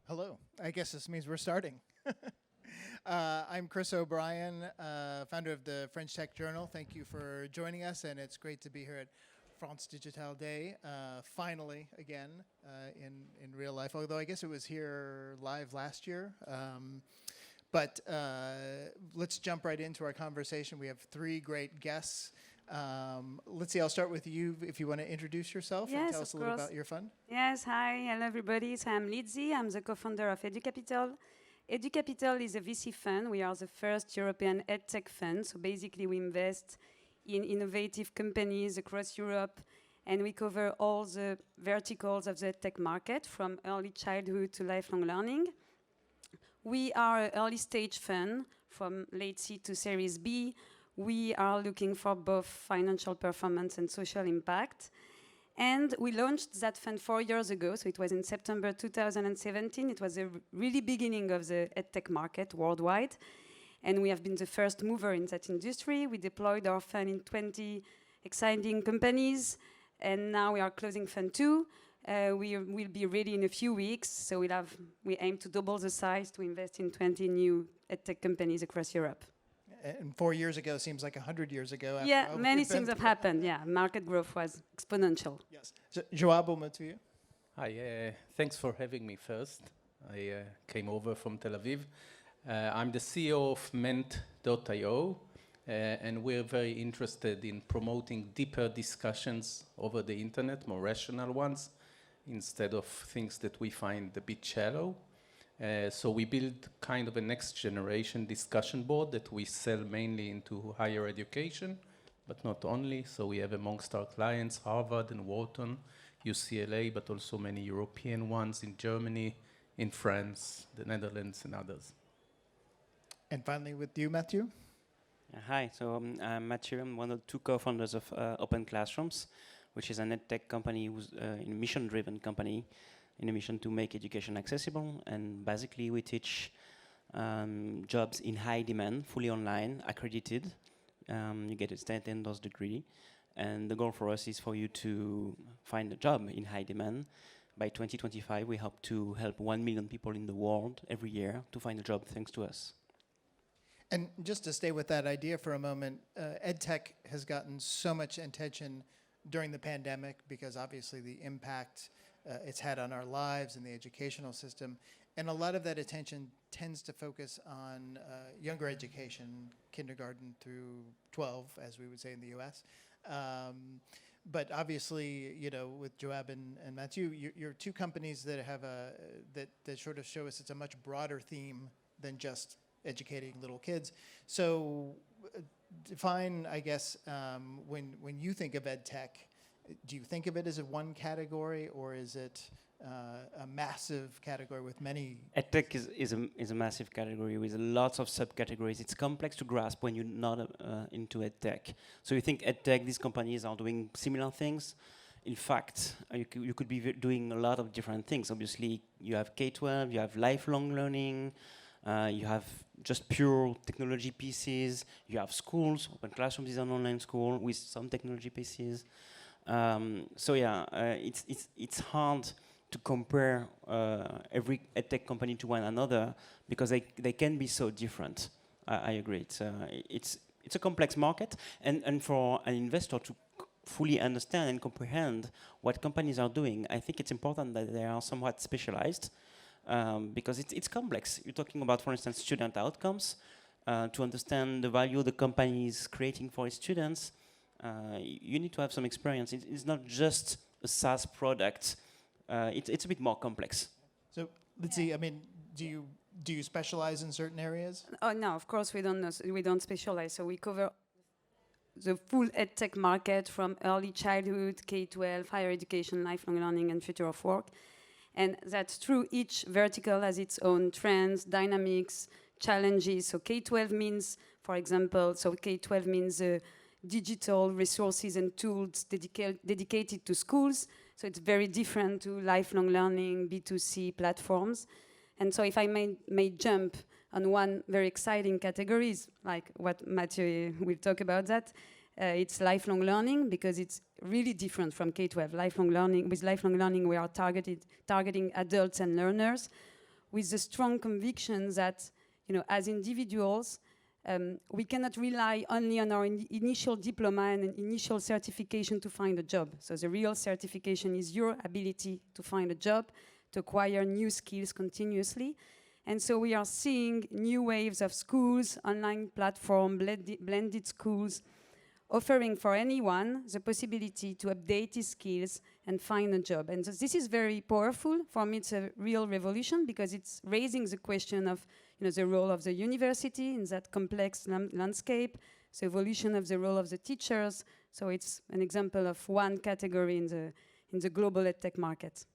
Hello. I guess this means we're starting. I'm Chris O'Brien, founder of the French Tech Journal. Thank you for joining us, and it's great to be here at France Digital Day, finally again in real life, although I guess it was here live last year. But let's jump right into our conversation. We have three great guests. Litzie, I'll start with you if you want to introduce yourself and tell us a little about your fund. Yes, hi, hello everybody. So I'm Litzie, I'm the co-founder of EduCapital. EduCapital is a VC fund. We are the first European Edtech fund. So basically we invest in innovative companies across Europe, and we cover all the verticals of the Edtech market, from early childhood to lifelong learning. We are an early stage fund from late C to Series B. We are looking for both financial performance and social impact. And we launched that fund 4 years ago, so it was in September 2017. It was the really beginning of the EdTech market worldwide. And we have been the first mover in that industry. We deployed our fund in 20 exciting companies, and now we are closing fund 2. We will be ready in a few weeks, so we aim to double the size to invest in 20 new EdTech companies across Europe. And 4 years ago seems like 100 years ago. Yeah, many things have happened. Yeah, market growth was exponential. Yes. So, Joab or Mathieu? Hi, thanks for having me first. I came over from Tel Aviv. I'm the CEO of meantio, and we're very interested in promoting deeper discussions over the internet, more rational ones, instead of things that we find a bit shallow. So we build kind of a next generation discussion board that we sell mainly into higher education, but not only. So we have amongst our clients Harvard and Wharton, UCLA, but also many European ones in Germany, in France, the Netherlands, and others. And finally with you, Mathieu? Hi, so I'm Mathieu. I'm one of the two co-founders of OpenClassrooms, which is an EdTech company, who's a mission-driven company, in a mission to make education accessible. And basically we teach jobs in high demand, fully online, accredited. You get a state-endorsed degree. And the goal for us is for you to find a job in high demand. By 2025, we hope to help 1 million people in the world every year to find a job thanks to us. And just to stay with that idea for a moment, EdTech has gotten so much attention during the pandemic because obviously the impact it's had on our lives and the educational system. And a lot of that attention tends to focus on younger education, kindergarten through 12, as we would say in the US. But obviously, you know, with Joab and Mathieu, you're two companies that have that sort of show us it's a much broader theme than just educating little kids. So define, I guess, when you think of EdTech, do you think of it as a one category, or is it a massive category with many? EdTech is a massive category with lots of subcategories. It's complex to grasp when you're not into EdTech. So you think EdTech, these companies are doing similar things. In fact, you could be doing a lot of different things. Obviously, you have K-12, you have lifelong learning, you have just pure technology pieces, you have schools. OpenClassrooms is an online school with some technology pieces. So yeah, it's hard to compare every EdTech company to one another because they can be so different. I agree. It's a complex market, and for an investor to fully understand and comprehend what companies are doing, I think it's important that they are somewhat specialized because it's complex. You're talking about, for instance, student outcomes. To understand the value the company is creating for its students, you need to have some experience. It's not just a SaaS product. It's a bit more complex. So, Litzie, I mean, do you specialize in certain areas? Oh no, of course we don't specialize. So we cover the full EdTech market from early childhood, K-12, higher education, lifelong learning, and future of work. And that's true. Each vertical has its own trends, dynamics, challenges. So K-12 means, for example, K-12 means digital resources and tools dedicated to schools. So it's very different to lifelong learning, B2C platforms. And so if I may jump on one very exciting categories, like what Mathieu will talk about that, it's lifelong learning, because it's really different from K-12. Lifelong learning, with lifelong learning, we are targeting adults and learners, with the strong conviction that, as individuals, we cannot rely only on our initial diploma and an initial certification to find a job. So the real certification is your ability to find a job, to acquire new skills continuously. And so we are seeing new waves of schools, online platform, blended schools, offering for anyone the possibility to update his skills and find a job. And so this is very powerful. For me, it's a real revolution because it's raising the question of the role of the university in that complex landscape, the evolution of the role of the teachers. So it's an example of one category in the global EdTech market.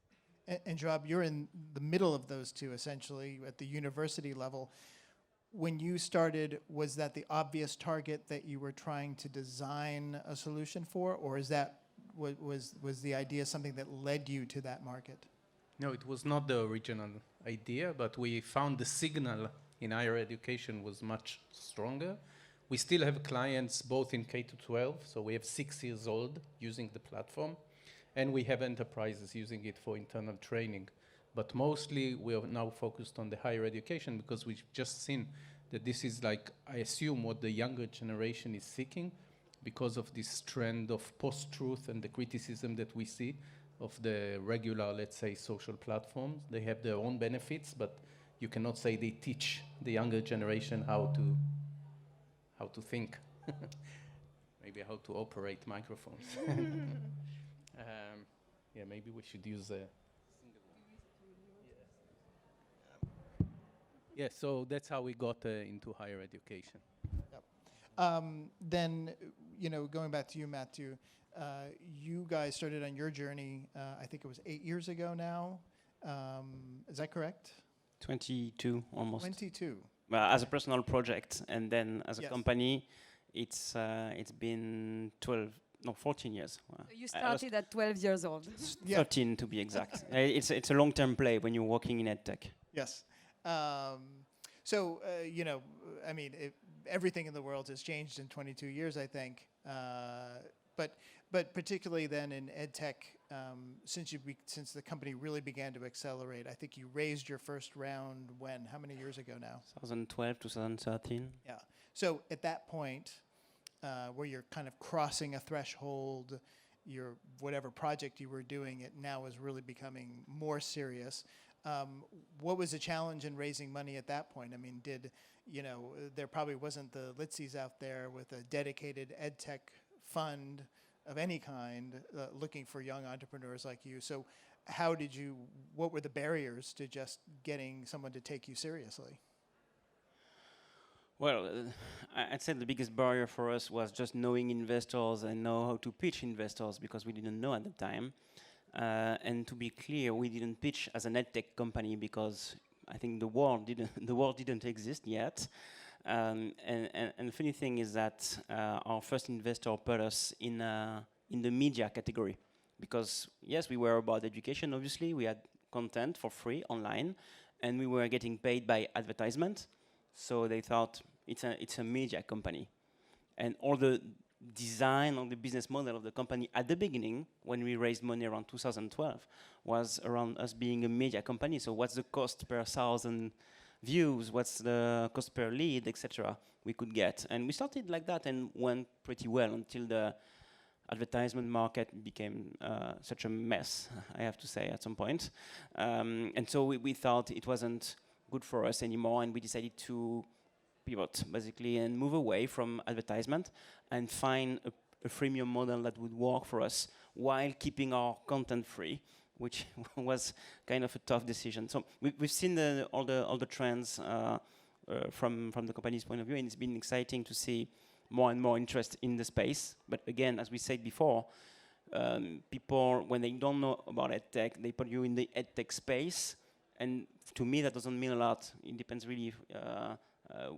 And Joab, you're in the middle of those two, essentially, at the university level. When you started, was that the obvious target that you were trying to design a solution for, or is that was the idea something that led you to that market? No, it was not the original idea, but we found the signal in higher education was much stronger. We still have clients both in K-12, so we have 6 years old using the platform, and we have enterprises using it for internal training. But mostly we are now focused on the higher education because we've just seen that this is like, I assume, what the younger generation is seeking because of this trend of post-truth and the criticism that we see of the regular, let's say, social platforms. They have their own benefits, but you cannot say they teach the younger generation how to think, maybe how to operate microphones. Yeah, maybe we should use a yeah, so that's how we got into higher education. Yep. Then, going back to you, Mathieu, you guys started on your journey, I think it was 8 years ago now. Is that correct? 22, almost. 22. Well, as a personal project, and then as a Yes. company, it's been 14 years. So you started at 12 years old. 13 to be exact. It's a long-term play when you're working in EdTech. Yes. Everything in the world has changed in 22 years, I think. But particularly then in EdTech, since the company really began to accelerate, I think you raised your first round when? How many years ago now? 2012, 2013. Yeah. So at that point, where you're kind of crossing a threshold, your whatever project you were doing, it now is really becoming more serious. What was the challenge in raising money at that point? I mean, there probably wasn't the Litzies out there with a dedicated EdTech fund of any kind looking for young entrepreneurs like you. So what were the barriers to just getting someone to take you seriously? Well, I'd say the biggest barrier for us was just knowing investors and know how to pitch investors because we didn't know at the time. And to be clear, we didn't pitch as an EdTech company because I think the world didn't exist yet. And the funny thing is that our first investor put us in the media category because yes, we were about education. Obviously, we had content for free online, and we were getting paid by advertisement. So they thought it's a media company, and all the design on the business model of the company at the beginning, when we raised money around 2012, was around us being a media company. So what's the cost per 1,000 views? What's the cost per lead, etc. we could get? And we started like that and went pretty well until the advertisement market became such a mess, I have to say, at some point. And so we thought it wasn't good for us anymore, and we decided to pivot, basically, and move away from advertisement and find a freemium model that would work for us while keeping our content free, which was kind of a tough decision. So we've seen all the trends from the company's point of view, and it's been exciting to see more and more interest in the space. But again, as we said before, people, when they don't know about EdTech, they put you in the EdTech space, and to me that doesn't mean a lot. It depends really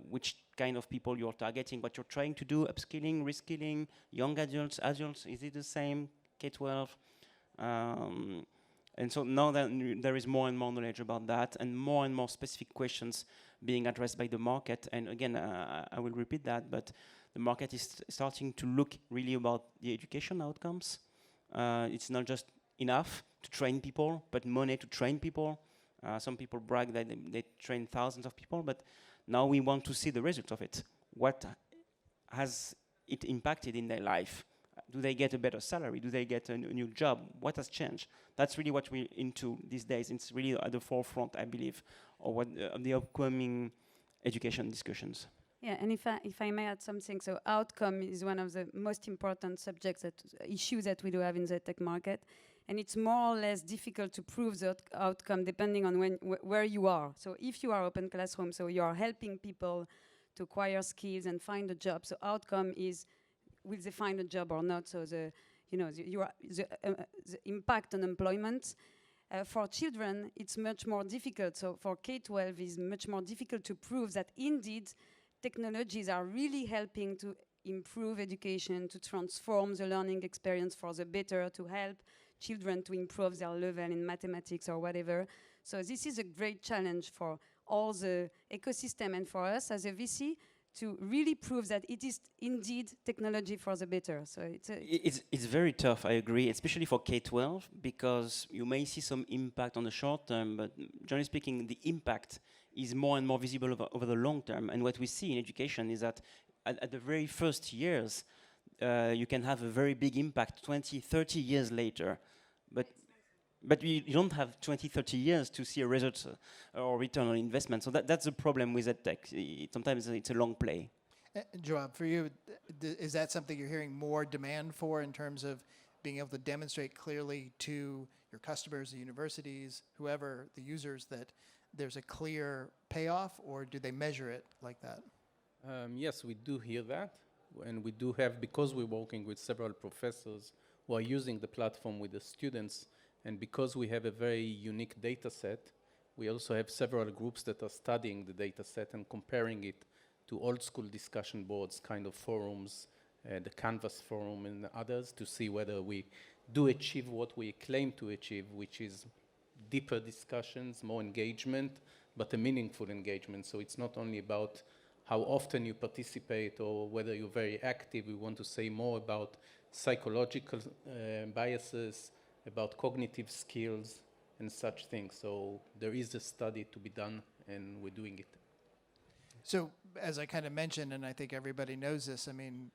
which kind of people you're targeting, what you're trying to do, upskilling, reskilling, young adults, is it the same, K-12? And so now that there is more and more knowledge about that and more specific questions being addressed by the market, and again, I will repeat that, but the market is starting to look really about the education outcomes. It's not just enough to train people, but money to train people. Some people brag that they train thousands of people, but now we want to see the result of it. What has it impacted in their life? Do they get a better salary? Do they get a new job? What has changed? That's really what we're into these days. It's really at the forefront, I believe, of what the upcoming education discussions. Yeah, and if I may add something, so outcome is one of the most important issues that we do have in the tech market, and it's more or less difficult to prove the outcome depending on where you are. So if you are Open Classroom, so you are helping people to acquire skills and find a job. So outcome is, will they find a job or not? So the impact on employment. For children, it's much more difficult. So for K-12, it's much more difficult to prove that indeed technologies are really helping to improve education, to transform the learning experience for the better, to help children to improve their level in mathematics or whatever. So this is a great challenge for all the ecosystem and for us as a VC to really prove that it is indeed technology for the better. So it's very tough, I agree, especially for K-12, because you may see some impact on the short term, but generally speaking, the impact is more and more visible over the long term. And what we see in education is that at the very first years, you can have a very big impact 20, 30 years later. But you don't have 20, 30 years to see a result or return on investment. So that's the problem with EdTech. Sometimes it's a long play. Joab, for you, is that something you're hearing more demand for in terms of being able to demonstrate clearly to your customers, the universities, whoever, the users, that there's a clear payoff, or do they measure it like that? Yes, we do hear that. And we do have, because we're working with several professors who are using the platform with the students, and because we have a very unique data set, we also have several groups that are studying the data set and comparing it to old school discussion boards, kind of forums, the Canvas forum and others, to see whether we do achieve what we claim to achieve, which is deeper discussions, more engagement, but a meaningful engagement. So it's not only about how often you participate or whether you're very active. We want to say more about psychological biases, about cognitive skills and such things. So there is a study to be done, and we're doing it. So as I kind of mentioned, and I think everybody knows this, I mean,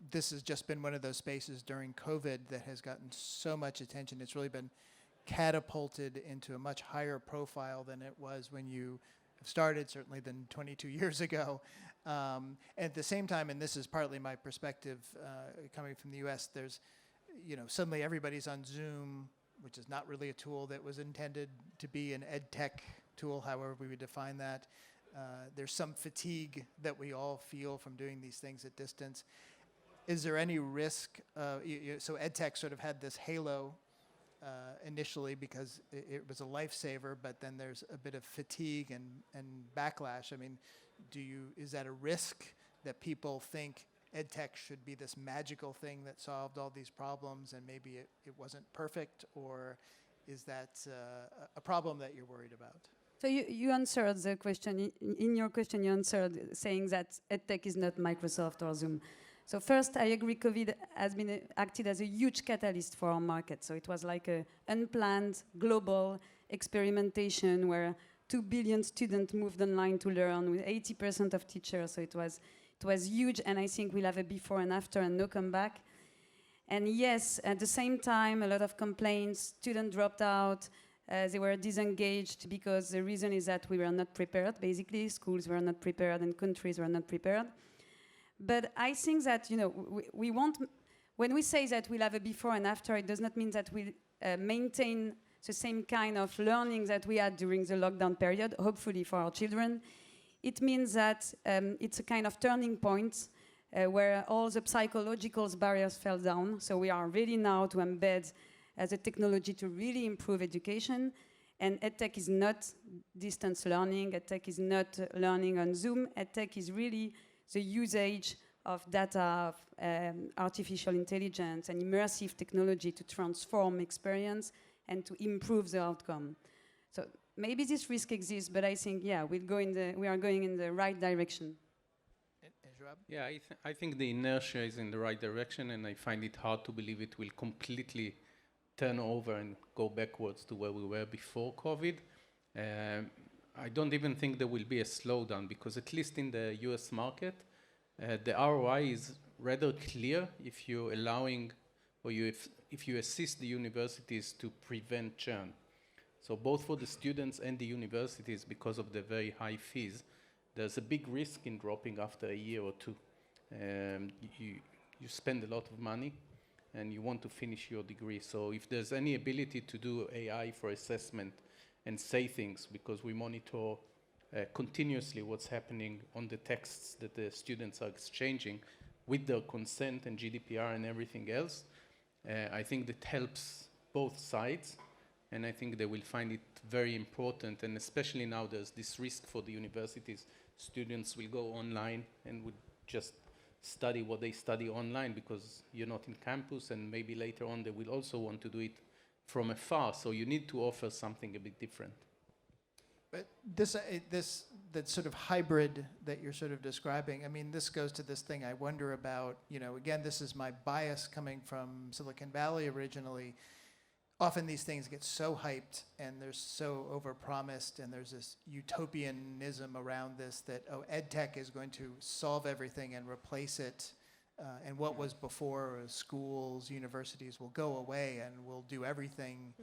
this has just been one of those spaces during COVID that has gotten so much attention. It's really been catapulted into a much higher profile than it was when you started, certainly than 22 years ago. At the same time, and this is partly my perspective coming from the US, there's, suddenly everybody's on Zoom, which is not really a tool that was intended to be an EdTech tool, however we would define that. There's some fatigue that we all feel from doing these things at distance. Is there any risk? So EdTech sort of had this halo initially because it was a lifesaver, but then there's a bit of fatigue and backlash. I mean, is that a risk that people think EdTech should be this magical thing that solved all these problems and maybe it wasn't perfect, or is that a problem that you're worried about? So you answered the question. In your question, you answered saying that EdTech is not Microsoft or Zoom. So first, I agree, COVID has been acted as a huge catalyst for our market. So it was like an unplanned global experimentation where 2 billion students moved online to learn with 80% of teachers. So it was huge, and I think we'll have a before and after and no comeback. And yes, at the same time, a lot of complaints, students dropped out, they were disengaged because the reason is that we were not prepared, basically. Schools were not prepared and countries were not prepared. But I think that, we want, when we say that we'll have a before and after, it does not mean that we'll maintain the same kind of learning that we had during the lockdown period, hopefully for our children. It means that it's a kind of turning point where all the psychological barriers fell down. So we are ready now to embed the technology to really improve education. And EdTech is not distance learning. EdTech is not learning on Zoom. EdTech is really the usage of data, of artificial intelligence and immersive technology to transform experience and to improve the outcome. So maybe this risk exists, but I think, yeah, we are going in the right direction. Yeah, I think the inertia is in the right direction, and I find it hard to believe it will completely turn over and go backwards to where we were before COVID. I don't even think there will be a slowdown, because at least in the US market, the ROI is rather clear if you're allowing, or if you assist the universities to prevent churn. So both for the students and the universities, because of the very high fees, there's a big risk in dropping after a year or two. You spend a lot of money and you want to finish your degree. So if there's any ability to do AI for assessment and say things, because we monitor continuously what's happening on the texts that the students are exchanging with their consent and GDPR and everything else, I think that helps both sides, and I think they will find it very important, and especially now there's this risk for the universities. Students will go online and would just study what they study online because you're not in campus, and maybe later on they will also want to do it from afar, so you need to offer something a bit different. But that sort of hybrid that you're sort of describing, I mean, this goes to this thing I wonder about, you know, again, this is my bias coming from Silicon Valley originally. Often these things get so hyped and they're so overpromised, and there's this utopianism around this that, oh, EdTech is going to solve everything and replace it. And what was before, schools, universities will go away and we'll do everything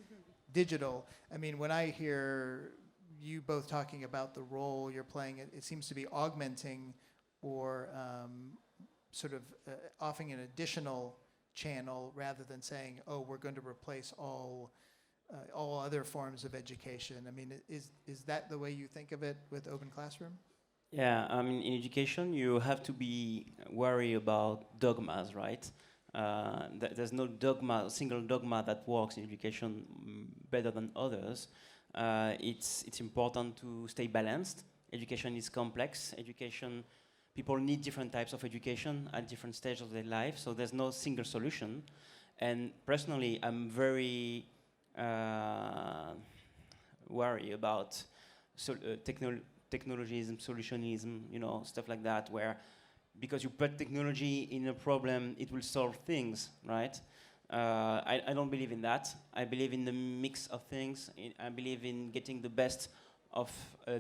digital. I mean, when I hear you both talking about the role you're playing, it seems to be augmenting or sort of offering an additional channel rather than saying, oh, we're going to replace all other forms of education. I mean, is that the way you think of it with Open Classroom? Yeah, I mean, in education, you have to be wary about dogmas, right? There's no dogma, single dogma that works in education better than others. It's important to stay balanced. Education is complex. People need different types of education at different stages of their life, so there's no single solution. And personally, I'm very worried about technologism, solutionism, you know, stuff like that, where because you put technology in a problem, it will solve things, right? I don't believe in that. I believe in the mix of things. I believe in getting the best of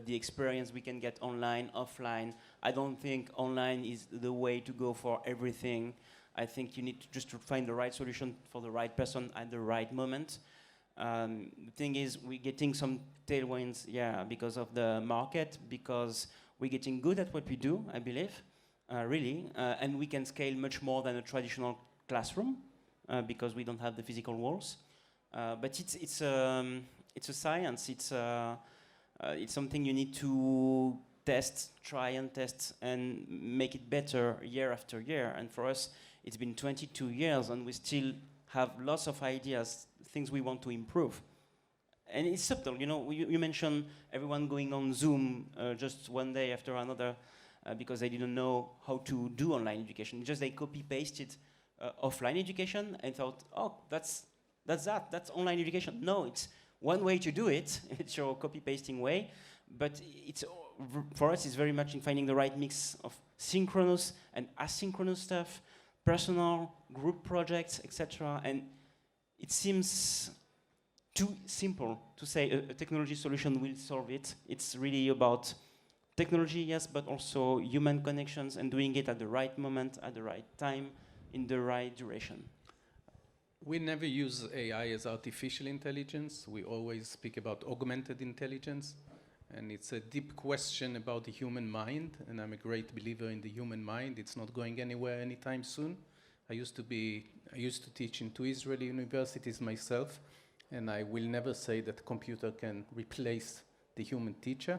the experience we can get online, offline. I don't think online is the way to go for everything. I think you need to just to find the right solution for the right person at the right moment. The thing is, we're getting some tailwinds, yeah, because of the market, because we're getting good at what we do, I believe, really, and we can scale much more than a traditional classroom because we don't have the physical walls. But it's a science. It's something you need to try and test, and make it better year after year. And for us, it's been 22 years, and we still have lots of ideas, things we want to improve. And it's subtle, you know. You mentioned everyone going on Zoom just one day after another because they didn't know how to do online education. Just they copy-pasted offline education and thought, oh, that's online education. No, it's one way to do it. It's your copy-pasting way. But for us, it's very much in finding the right mix of synchronous and asynchronous stuff, personal, group projects, etc. And it seems too simple to say a technology solution will solve it. It's really about technology, yes, but also human connections and doing it at the right moment, at the right time, in the right duration. We never use AI as artificial intelligence. We always speak about augmented intelligence. And it's a deep question about the human mind. And I'm a great believer in the human mind. It's not going anywhere anytime soon. I used to teach in 2 Israeli universities myself. And I will never say that a computer can replace the human teacher.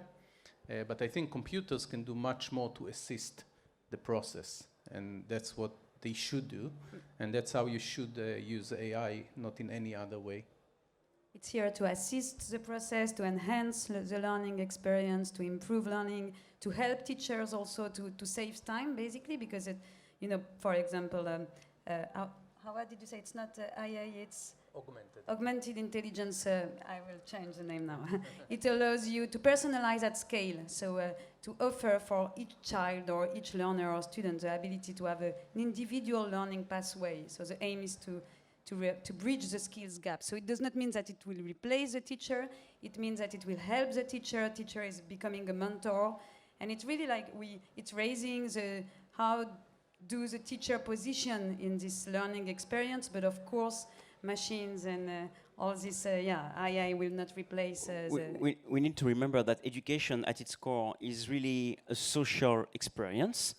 But I think computers can do much more to assist the process. And that's what they should do. And that's how you should use AI, not in any other way. It's here to assist the process, to enhance the learning experience, to improve learning, to help teachers also to save time, basically, because it, you know, for example, how did you say it's not AI, it's augmented intelligence. I will change the name now. It allows you to personalize at scale, so to offer for each child or each learner or student the ability to have an individual learning pathway. So the aim is to bridge the skills gap. So it does not mean that it will replace the teacher. It means that it will help the teacher. Teacher is becoming a mentor, and it's really like it's raising the how do the teacher position in this learning experience. But of course, machines and all this, AI will not replace the. We need to remember that education at its core is really a social experience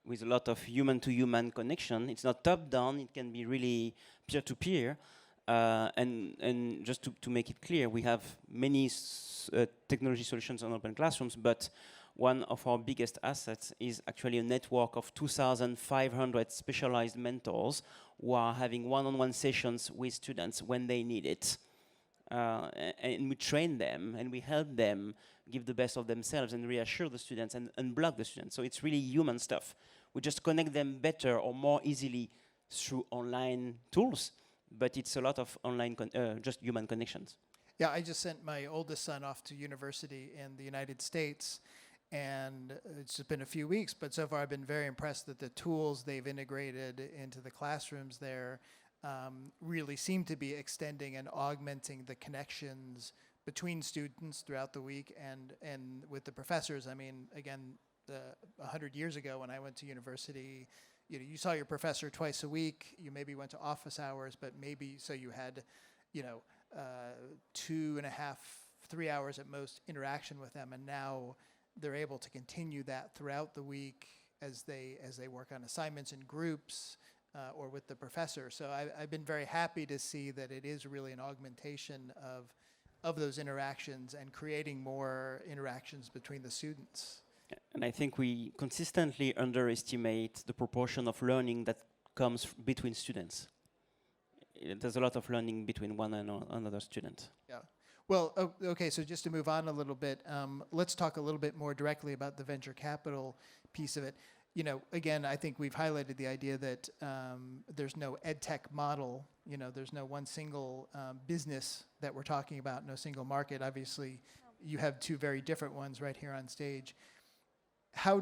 with a lot of human-to-human connection. It's not top-down, it can be really peer-to-peer. And just to make it clear, we have many technology solutions on OpenClassrooms, but one of our biggest assets is actually a network of 2,500 specialized mentors who are having one-on-one sessions with students when they need it. And we train them and we help them give the best of themselves and reassure the students and unblock the students. So it's really human stuff. We just connect them better or more easily through online tools, but it's a lot of online, just human connections. Yeah, I just sent my oldest son off to university in the United States, and it's just been a few weeks, but so far I've been very impressed that the tools they've integrated into the classrooms there really seem to be extending and augmenting the connections between students throughout the week and with the professors. I mean, again, 100 years ago when I went to university, you saw your professor twice a week. You maybe went to office hours, but maybe so you had, 2.5, 3 hours at most interaction with them, and now they're able to continue that throughout the week as they work on assignments in groups or with the professor. So I've been very happy to see that it is really an augmentation of those interactions and creating more interactions between the students. And I think we consistently underestimate the proportion of learning that comes between students. There's a lot of learning between one and another student. Yeah. Well, okay, so just to move on a little bit, let's talk a little bit more directly about the venture capital piece of it. Again, I think we've highlighted the idea that there's no EdTech model. There's no one single business that we're talking about, no single market. Obviously, you have two very different ones right here on stage. How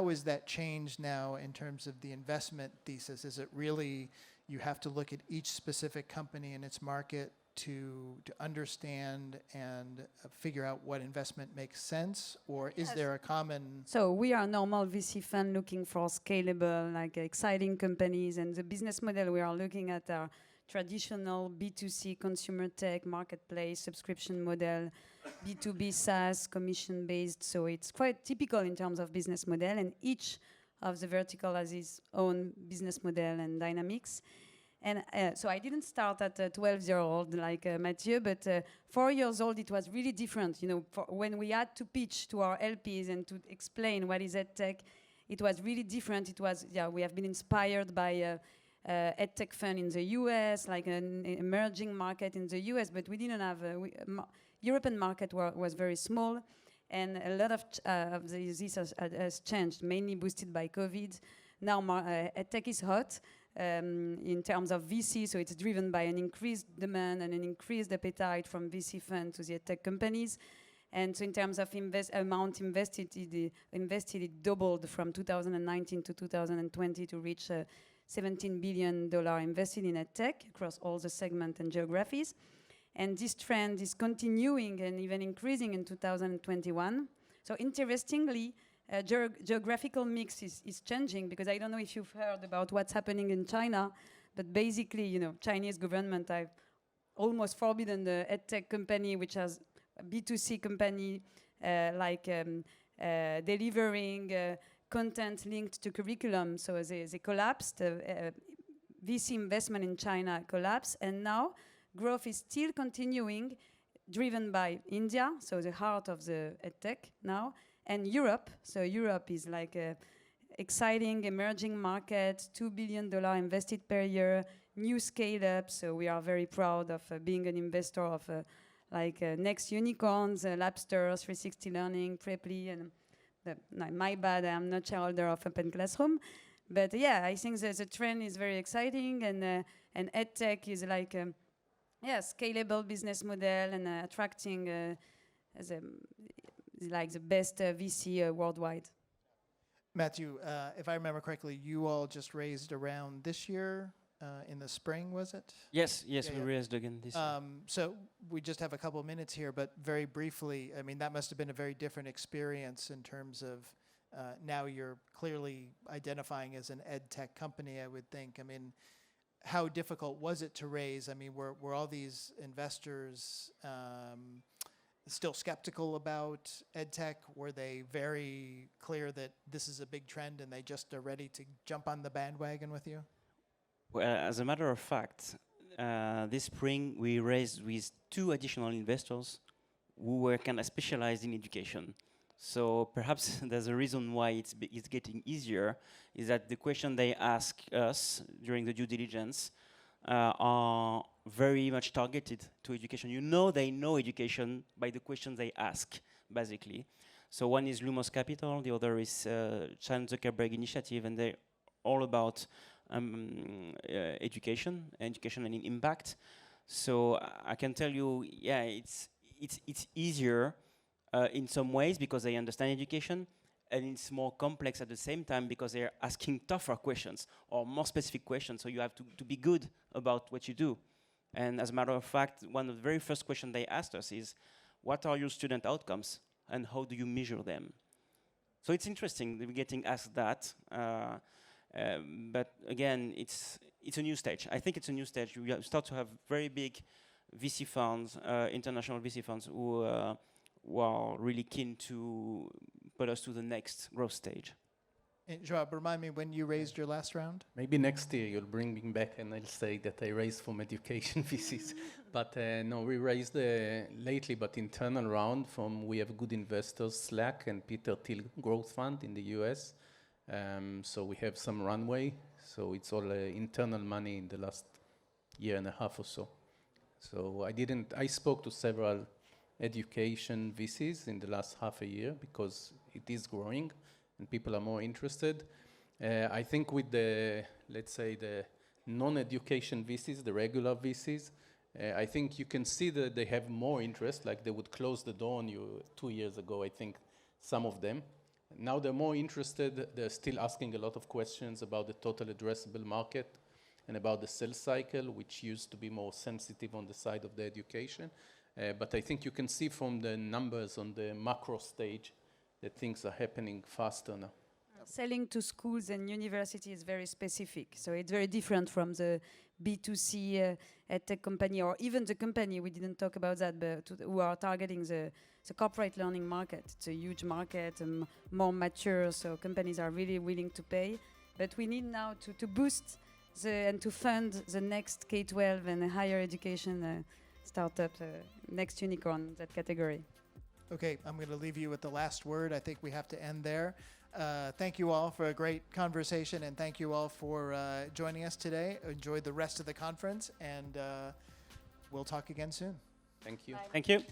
is that changed now in terms of the investment thesis? Is it really you have to look at each specific company and its market to understand and figure out what investment makes sense, or is there a common? So we are a normal VC fund looking for scalable, exciting companies, and the business model we are looking at are traditional B2C consumer tech marketplace subscription model, B2B SaaS commission-based. So it's quite typical in terms of business model, and each of the vertical has its own business model and dynamics. And so I didn't start at 12-year-old like Mathieu, but 4 years old it was really different. When we had to pitch to our LPs and to explain what is EdTech, it was really different. It was, we have been inspired by EdTech fund in the US, like an emerging market in the US, but we didn't have, European market was very small, and a lot of this has changed, mainly boosted by COVID. Now EdTech is hot in terms of VC, so it's driven by an increased demand and an increased appetite from VC funds to the EdTech companies. And so in terms of amount invested, it doubled from 2019 to 2020 to reach $17 billion invested in EdTech across all the segments and geographies. And this trend is continuing and even increasing in 2021. So interestingly, geographical mix is changing, because I don't know if you've heard about what's happening in China, but basically, Chinese government have almost forbidden the EdTech company, which has a B2C company delivering content linked to curriculum. So they collapsed. VC investment in China collapsed, and now growth is still continuing, driven by India, so the heart of the EdTech now, and Europe. So Europe is like a exciting emerging market, $2 billion invested per year, new scale-up. So we are very proud of being an investor of next unicorns, Labsters, 360 Learning, Preply, and my bad, I'm not shareholder of OpenClassroom. But yeah, I think the trend is very exciting, and EdTech is like scalable business model and attracting the best VC worldwide. Mathieu, if I remember correctly, you all just raised around this year in the spring, was it? Yes, Yeah, we yeah. raised again this. So we just have a couple of minutes here, but very briefly, I mean, that must have been a very different experience in terms of now you're clearly identifying as an ed tech company, I would think. I mean, how difficult was it to raise? I mean, were all these investors still skeptical about EdTech? Were they very clear that this is a big trend and they just are ready to jump on the bandwagon with you? Well, as a matter of fact, this spring we raised with 2 additional investors who were kind of specialized in education. So perhaps there's a reason why it's getting easier, is that the question they ask us during the due diligence are very much targeted to education. You know they know education by the questions they ask, basically. So one is Lumos Capital, the other is Chan Zuckerberg Initiative, and they're all about education and impact. So I can tell you, yeah, it's easier in some ways because they understand education, and it's more complex at the same time because they're asking tougher questions or more specific questions. So you have to be good about what you do. And as a matter of fact, one of the very first questions they asked us is, what are your student outcomes and how do you measure them? So it's interesting that we're getting asked that. But again, it's a new stage. I think it's a new stage. We start to have very big VC funds, international VC funds, who are really keen to put us to the next growth stage. And Joab, remind me when you raised your last round? Maybe next year you'll bring me back and I'll say that I raised from education VCs. But no, we raised lately, but internal round from, we have good investors, Slack and Peter Thiel Growth Fund in the US. So we have some runway. So it's all internal money in the last year and a half or so. So I spoke to several education VCs in the last half a year because it is growing and people are more interested. I think with the, let's say, the non-education VCs, the regular VCs, I think you can see that they have more interest, like they would close the door on you 2 years ago, I think, some of them. Now they're more interested, they're still asking a lot of questions about the total addressable market and about the sales cycle, which used to be more sensitive on the side of the education. But I think you can see from the numbers on the macro stage that things are happening faster now. Selling to schools and universities is very specific. So it's very different from the B2C EdTech company, or even the company, we didn't talk about that, but who are targeting the corporate learning market. It's a huge market, more mature, so companies are really willing to pay. But we need now to boost and to fund the next K-12 and higher education startup, next unicorn in that category. Okay, I'm going to leave you with the last word. I think we have to end there. Thank you all for a great conversation, and thank you all for joining us today. Enjoy the rest of the conference, and we'll talk again soon. Thank you. Thank you.